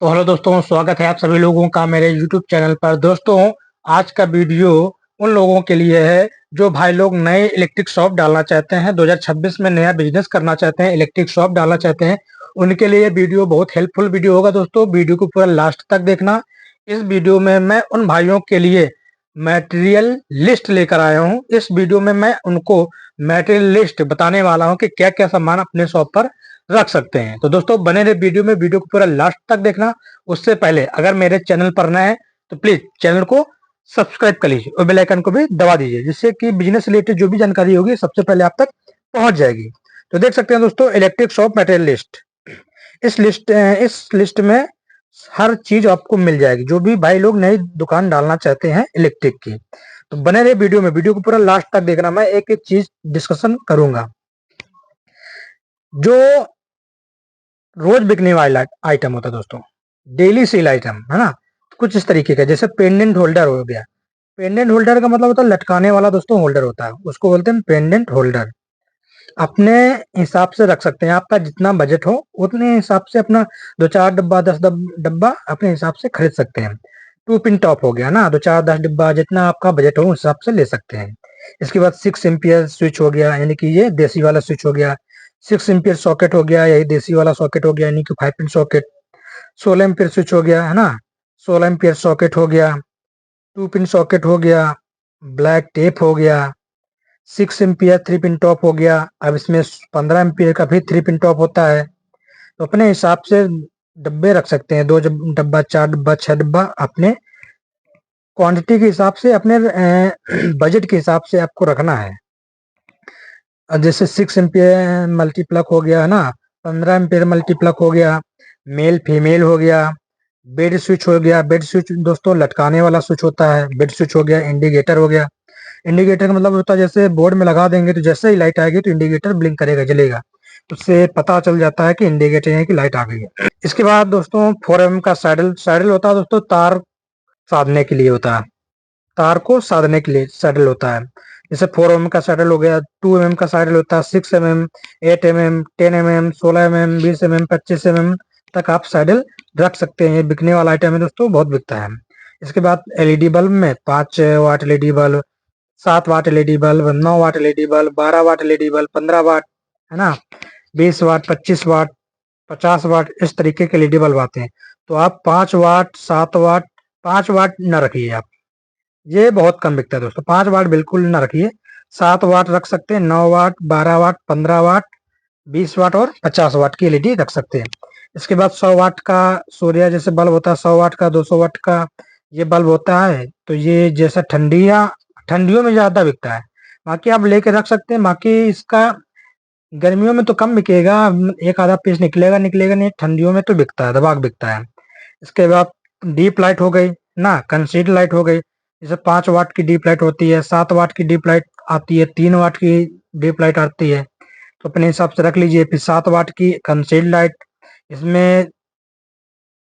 तो हेलो दोस्तों, स्वागत है आप सभी लोगों का मेरे यूट्यूब चैनल पर। दोस्तों, आज का वीडियो उन लोगों के लिए है जो भाई लोग नए इलेक्ट्रिक शॉप डालना चाहते हैं, 2026 में नया बिजनेस करना चाहते हैं, इलेक्ट्रिक शॉप डालना चाहते हैं। उनके लिए वीडियो बहुत हेल्पफुल वीडियो होगा। दोस्तों, वीडियो को पूरा लास्ट तक देखना। इस वीडियो में मैं उन भाइयों के लिए मटेरियल लिस्ट लेकर आया हूँ। इस वीडियो में मैं उनको मटेरियल लिस्ट बताने वाला हूँ कि क्या क्या सामान अपने शॉप पर रख सकते हैं। तो दोस्तों, बने रहे वीडियो में, वीडियो को पूरा लास्ट तक देखना। उससे पहले अगर मेरे चैनल पर नए हैं तो प्लीज चैनल को सब्सक्राइब कर लीजिए और बेल आइकन को भी दबा दीजिए, जिससे कि बिजनेस रिलेटेड जो भी जानकारी होगी सबसे पहले आप तक पहुंच जाएगी। तो देख सकते हैं दोस्तों, इलेक्ट्रिक शॉप मटेरियल लिस्ट। इस लिस्ट में हर चीज आपको मिल जाएगी, जो भी भाई लोग नई दुकान डालना चाहते हैं इलेक्ट्रिक की। तो बने रहे वीडियो में, वीडियो को पूरा लास्ट तक देखना। मैं एक एक चीज डिस्कशन करूंगा। जो रोज बिकने वाला आइटम होता है दोस्तों, डेली सेल आइटम है ना, कुछ इस तरीके का, जैसे पेंडेंट होल्डर हो गया। पेंडेंट होल्डर का मतलब होता है लटकाने वाला दोस्तों होल्डर होता है, उसको बोलते हैं पेंडेंट होल्डर। अपने हिसाब से रख सकते हैं, आपका जितना बजट हो उतने हिसाब से अपना 2-4 डिब्बा 10 डिब्बा अपने हिसाब से खरीद सकते हैं। 2 पिन टॉप हो गया ना, 2-4-10 डिब्बा जितना आपका बजट हो उस हिसाब से ले सकते हैं। इसके बाद 6 एम्पियर स्विच हो गया, यानी कि ये देसी वाला स्विच हो गया। 6 एम्पियर सॉकेट हो गया, यही देसी वाला सॉकेट हो गया, यानी कि 5 पिन सॉकेट। 16 एम्पियर स्विच हो गया है ना, 16 एम्पियर सॉकेट हो गया। 2 पिन सॉकेट हो गया। ब्लैक टेप हो गया। 6 एम्पियर 3 पिन टॉप हो गया। अब इसमें 15 एम्पियर का भी 3 पिन टॉप होता है। तो अपने हिसाब से डब्बे रख सकते हैं, 2 डिब्बा 4 डिब्बा 6 डिब्बा, अपने क्वांटिटी के हिसाब से, अपने बजट के हिसाब से आपको रखना है। जैसे 6 एम्पियर मल्टीप्लक हो गया है ना, 15 एम्पियर मल्टीप्लक हो गया, मेल फीमेल हो गया। बेड स्विच हो गया। बेड स्विच दोस्तों लटकाने वाला स्विच होता है, बेड स्विच हो गया। इंडिकेटर हो गया। इंडिकेटर का मतलब होता है जैसे बोर्ड में लगा देंगे तो जैसे ही लाइट आएगी तो इंडिकेटर ब्लिंक करेगा, जलेगा। उससे पता चल जाता है कि इंडिकेटर है कि लाइट आ गई है। इसके बाद दोस्तों 4 mm का सैडल। सैडल होता है दोस्तों तार साधने के लिए होता है, तार को साधने के लिए सैडल होता है। जैसे 4 mm का सैडल हो गया, 2 mm का सैडल होता है, 6 mm, 8 mm, 10 mm, 16 mm, 20 mm, 25 mm तक आप सैडल रख सकते हैं। ये बिकने वाला आइटम है दोस्तों, बहुत बिकता है। इसके बाद एलईडी बल्ब में 5 वाट एलईडी बल्ब, 7 वाट एलईडी बल्ब, 9 वाट एलईडी बल्ब, 12 वाट एलईडी बल्ब, 15 वाट है ना, 20 वाट, 25 वाट, 50 वाट, इस तरीके के एलईडी बल्ब आते हैं। तो आप 5 वाट, 7 वाट, 5 वाट न रखिए आप, ये बहुत कम बिकता है दोस्तों। 5 वाट बिल्कुल ना रखिए। 7 वाट रख सकते हैं, 9 वाट, 12 वाट, 15 वाट, 20 वाट और 50 वाट की एलईडी रख सकते हैं। इसके बाद 100 वाट का सूर्य जैसे बल्ब होता है, 100 वाट का, 200 वाट का ये बल्ब होता है। तो ये जैसा ठंडियों में ज्यादा बिकता है। बाकी आप लेके रख सकते हैं। बाकी इसका गर्मियों में तो कम बिकेगा, एक आधा पीस निकलेगा निकलेगा नहीं, ठंडियों में तो बिकता है, दबाक बिकता है। इसके बाद डीप लाइट हो गई ना, कंसीड लाइट हो गई। जैसे 5 वाट की डीप लाइट होती है, 7 वाट की डीप लाइट आती है, 3 वाट की डीप लाइट आती है। तो अपने हिसाब से रख लीजिए। फिर 7 वाट की कंसील्ड लाइट, इसमें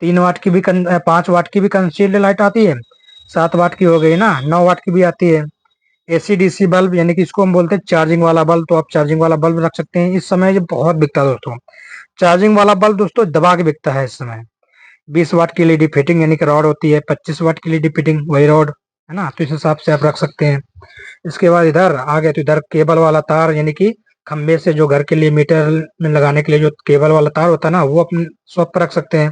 3 वाट की भी 5 वाट की भी कंसील्ड लाइट आती है, 7 वाट की हो गई ना, 9 वाट की भी आती है। एसी डीसी बल्ब, यानी कि इसको हम बोलते हैं चार्जिंग वाला बल्ब, तो आप चार्जिंग वाला बल्ब रख सकते हैं। इस समय ये बहुत बिकता है दोस्तों, चार्जिंग वाला बल्ब दोस्तों दबा के बिकता है इस समय। 20 वाट की एलईडी फिटिंग यानी कि रॉड होती है, 25 वाट की एलईडी फिटिंग वही रॉड है ना, तो इस हिसाब से आप रख सकते हैं। इसके बाद इधर आ गए तो इधर केबल वाला तार, यानी कि खंबे से जो घर के लिए मीटर में लगाने के लिए जो केबल वाला तार होता है ना, वो अपने शॉप पर रख सकते हैं।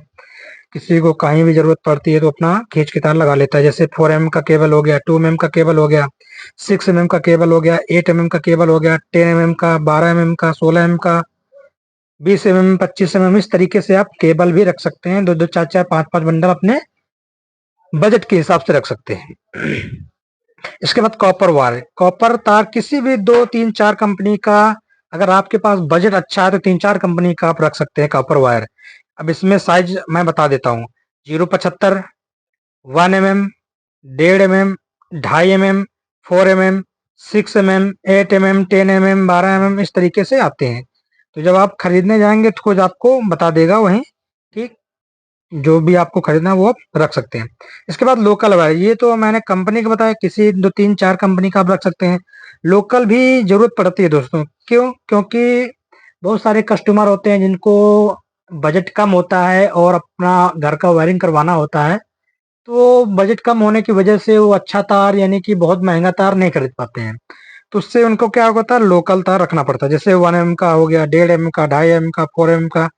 किसी को कहीं भी जरूरत पड़ती है तो अपना खींच के तार लगा लेता है। जैसे 4 mm का केबल हो गया, 2 mm का केबल हो गया, 6 mm का केबल हो गया, 8 mm का केबल हो गया, 10 mm का, 12 mm का, 16 mm का, 20 mm, 25 mm, इस तरीके से आप केबल भी रख सकते हैं। 2-2, 4-4, 5-5 बंडल अपने बजट के हिसाब से रख सकते हैं। इसके बाद कॉपर वायर, कॉपर तार किसी भी 2-3-4 कंपनी का, अगर आपके पास बजट अच्छा है तो 3-4 कंपनी का आप रख सकते हैं कॉपर वायर। अब इसमें साइज मैं बता देता हूँ, 0.75, 1 mm, 1.5 mm, 2.5 mm, 4 mm, 6 mm, 8 mm, 10 mm, 12 mm, इस तरीके से आते हैं। तो जब आप खरीदने जाएंगे तो खुद आपको बता देगा वहीं कि जो भी आपको खरीदना है वो आप रख सकते हैं। इसके बाद लोकल वायर, ये तो मैंने कंपनी का बताया, किसी 2-3-4 कंपनी का आप रख सकते हैं। लोकल भी जरूरत पड़ती है दोस्तों, क्यों? क्योंकि बहुत सारे कस्टमर होते हैं जिनको बजट कम होता है और अपना घर का वायरिंग करवाना होता है, तो बजट कम होने की वजह से वो अच्छा तार यानी कि बहुत महंगा तार नहीं खरीद पाते हैं। तो उससे उनको क्या होता है, लोकल तार रखना पड़ता है। जैसे 1 mm का हो गया, 1.5 mm का, 2.5 mm का, 4 mm का,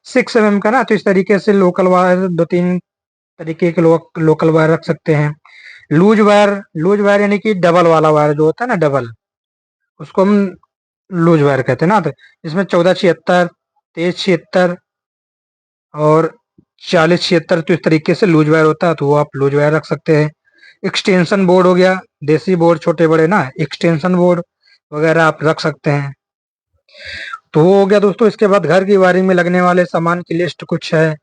6 mm का ना। तो इस तरीके से लोकल वायर, 2-3 तरीके के लोकल वायर रख सकते हैं। लूज वायर यानी कि डबल वाला वायर जो होता है ना, डबल, उसको हम लूज वायर कहते हैं ना। तो इसमें 1476, 2376 और 4076, तो इस तरीके से लूज वायर होता है, तो वो आप लूज वायर रख सकते हैं। एक्सटेंशन बोर्ड हो गया, देसी बोर्ड छोटे बड़े ना, एक्सटेंशन बोर्ड वगैरह आप रख सकते हैं। तो वो हो गया दोस्तों। इसके बाद घर की वायरिंग में लगने वाले सामान की लिस्ट कुछ है।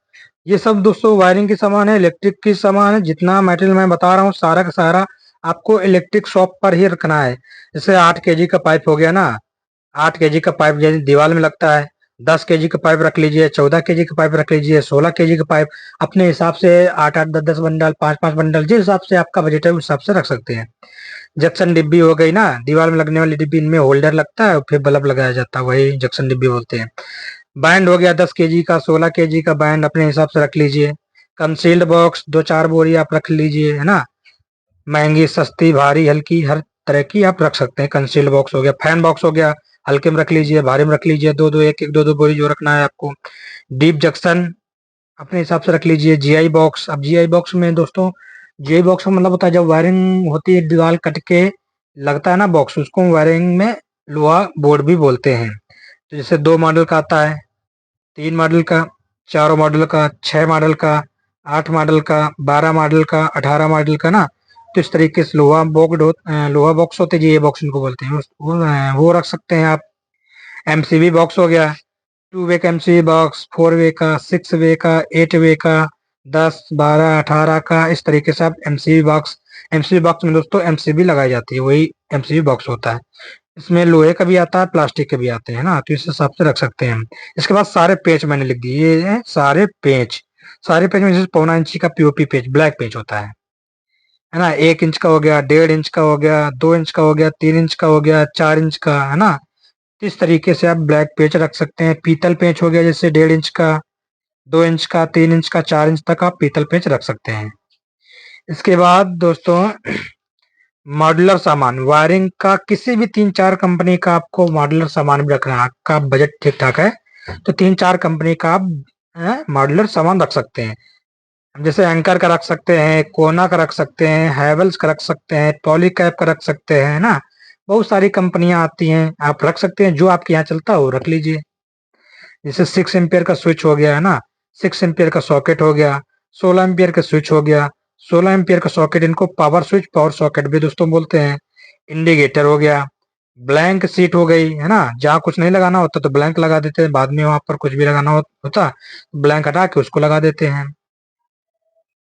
ये सब दोस्तों वायरिंग की सामान है, इलेक्ट्रिक की सामान है। जितना मटेरियल मैं बता रहा हूँ सारा का सारा आपको इलेक्ट्रिक शॉप पर ही रखना है। जैसे 8 kg का पाइप हो गया ना, 8 kg का पाइप जैसे दीवार में लगता है, 10 kg का पाइप रख लीजिए, 14 kg का पाइप रख लीजिए, 16 kg का पाइप। अपने हिसाब से 8-8, 10-10 बंडल, 5-5 बंडल, जिस हिसाब से आपका बजट है उस हिसाब से रख सकते हैं। जंक्शन डिब्बी हो गई ना, दीवार में लगने वाली डिब्बी, इनमें होल्डर लगता है और फिर बल्ब लगाया जाता है, वही जंक्शन डिब्बी बोलते हैं। बैंड हो गया 10 kg का, 16 kg का बैंड अपने हिसाब से रख लीजिए। कंसील्ड बॉक्स 2-4 बोरी आप रख लीजिए, है ना। महंगी, सस्ती, भारी, हल्की, हर तरह की आप रख सकते हैं। कंसील्ड बॉक्स हो गया, फैन बॉक्स हो गया, हल्के में रख लीजिए, भारी में रख लीजिए, दो दो एक एक दो दो बोरी जो रखना है आपको। डीप जंक्शन अपने हिसाब से रख लीजिए। जीआई बॉक्स, अब जीआई बॉक्स में दोस्तों, जीआई बॉक्स का मतलब होता है जब वायरिंग होती है, दीवार कट के लगता है ना बॉक्स, उसको वायरिंग में लोहा बोर्ड भी बोलते हैं। तो जैसे 2 मॉडल का आता है, 3 मॉडल का, 4 मॉडल का, 6 मॉडल का, 8 मॉडल का, 12 मॉडल का, 18 मॉडल का ना। तो इस तरीके से लोहा बॉक्स होते हैं, ये बॉक्स इनको बोलते हैं, वो रख सकते हैं आप। एमसीबी बॉक्स हो गया, 2 वे का एमसीबी बॉक्स, 4 वे का, 6 वे का, 8 वे का, 10, 12, 18 का, इस तरीके से आप एमसीबी बॉक्स में दोस्तों एमसीबी लगाई जाती है, वही एमसीबी बॉक्स होता है। इसमें लोहे का भी आता है, प्लास्टिक के भी आते हैं ना, तो इस हिसाब से रख सकते हैं हम। इसके बाद सारे पेच मैंने लिख दिए, ये हैं सारे पेच। सारे पेच में जैसे 1.25 इंची का पीओपी पेच, ब्लैक पेच होता है ना। 1 इंच का हो गया, 1.5 इंच का हो गया, 2 इंच का हो गया, 3 इंच का हो गया, 4 इंच का, है ना। तो इस तरीके से आप ब्लैक पेच रख सकते हैं। पीतल पेच हो गया, जैसे 1.5 इंच का, 2 इंच का, 3 इंच का, 4 इंच तक आप पीतल पेच रख सकते हैं। इसके बाद दोस्तों, मॉड्यूलर सामान, वायरिंग का किसी भी 3-4 कंपनी का आपको मॉड्यूलर सामान भी रखना है, आपका बजट ठीक ठाक है तो 3-4 कंपनी का आप मॉड्यूलर सामान रख सकते हैं। जैसे एंकर का रख सकते हैं, कोना का रख सकते हैं, हैवेल्स का रख सकते हैं, पॉलीकैब का रख सकते हैं ना। बहुत सारी कंपनियां आती हैं, आप रख सकते हैं, जो आपके यहाँ चलता हो रख लीजिए। जैसे 6 एम्पियर का स्विच हो गया, है ना, 6 एम्पियर का सॉकेट हो गया, 16 एम्पियर का स्विच हो गया, 16 एम्पियर का सॉकेट, इनको पावर स्विच, पावर सॉकेट भी दोस्तों बोलते हैं। इंडिकेटर हो गया, ब्लैंक सीट हो गई, है ना, जहाँ कुछ नहीं लगाना होता तो ब्लैंक लगा देते हैं, बाद में वहां पर कुछ भी लगाना होता ब्लैंक हटा के उसको लगा देते हैं।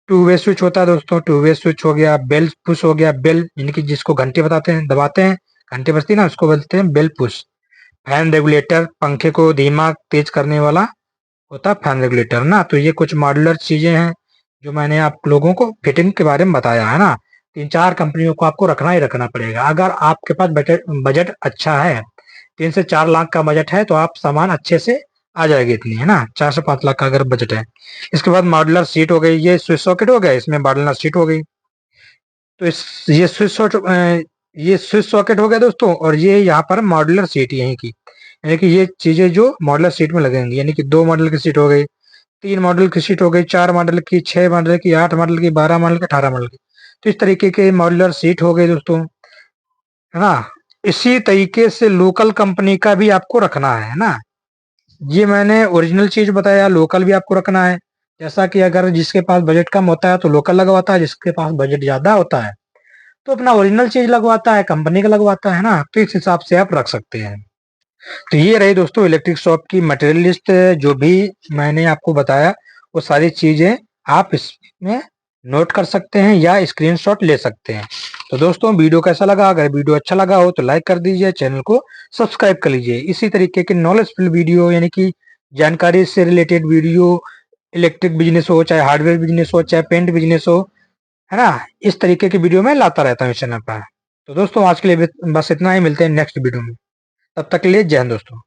2 वे स्विच होता है दोस्तों, 2 वे स्विच हो गया। बेल पुश हो गया, बेल यानी कि जिसको घंटी बताते हैं, दबाते हैं घंटी बजती है ना, उसको बोलते हैं बेल पुश। फैन रेगुलेटर, पंखे को धीमा तेज करने वाला होता है फैन रेगुलेटर ना। तो ये कुछ मॉड्यूलर चीजें हैं जो मैंने आप लोगों को फिटिंग के बारे में बताया है ना। 3-4 कंपनियों को आपको रखना ही रखना पड़ेगा। अगर आपके पास बजट बजट अच्छा है, 3 से 4 लाख का बजट है, तो आप सामान अच्छे से आ जाएगी इतनी, है ना। 4 से 5 लाख का अगर बजट है। इसके बाद मॉड्यूलर सीट हो गई, ये स्विच सॉकेट हो गया, इसमें मॉड्यूलर सीट हो गई। तो इस ये स्विच सॉकेट हो गया दोस्तों, और ये यहाँ पर मॉड्यूलर सीट यहीं की, यानी कि ये चीजें जो मॉडलर सीट में लगेंगी, यानी कि 2 मॉडल की सीट हो गई, 3 मॉडल की सीट हो गई, 4 मॉडल की, 6 मॉडल की, 8 मॉडल की, 12 मॉडल की, 18 मॉडल की। तो इस तरीके के मॉडलर सीट हो गई दोस्तों, है ना। इसी तरीके से लोकल कंपनी का भी आपको रखना है ना। ये मैंने ओरिजिनल चीज बताया, लोकल भी आपको रखना है। जैसा कि अगर जिसके पास बजट कम होता है तो लोकल लगवाता है, जिसके पास बजट ज्यादा होता है तो अपना ओरिजिनल चीज लगवाता है, कंपनी का लगवाता है ना। तो इस हिसाब से आप रख सकते हैं। तो ये रही दोस्तों इलेक्ट्रिक शॉप की मटेरियल लिस्ट। जो भी मैंने आपको बताया वो सारी चीजें आप इसमें नोट कर सकते हैं या स्क्रीनशॉट ले सकते हैं। तो दोस्तों वीडियो कैसा लगा, अगर वीडियो अच्छा लगा हो तो लाइक कर दीजिए, चैनल को सब्सक्राइब कर लीजिए। इसी तरीके के नॉलेजफुल वीडियो यानी कि जानकारी से रिलेटेड वीडियो, इलेक्ट्रिक बिजनेस हो, चाहे हार्डवेयर बिजनेस हो, चाहे पेंट बिजनेस हो, है ना, इस तरीके की वीडियो मैं लाता रहता हूँ इस चैनल पर। तो दोस्तों आज के लिए बस इतना ही, मिलते हैं नेक्स्ट वीडियो में। तब तक के लिए जय हिंद दोस्तों।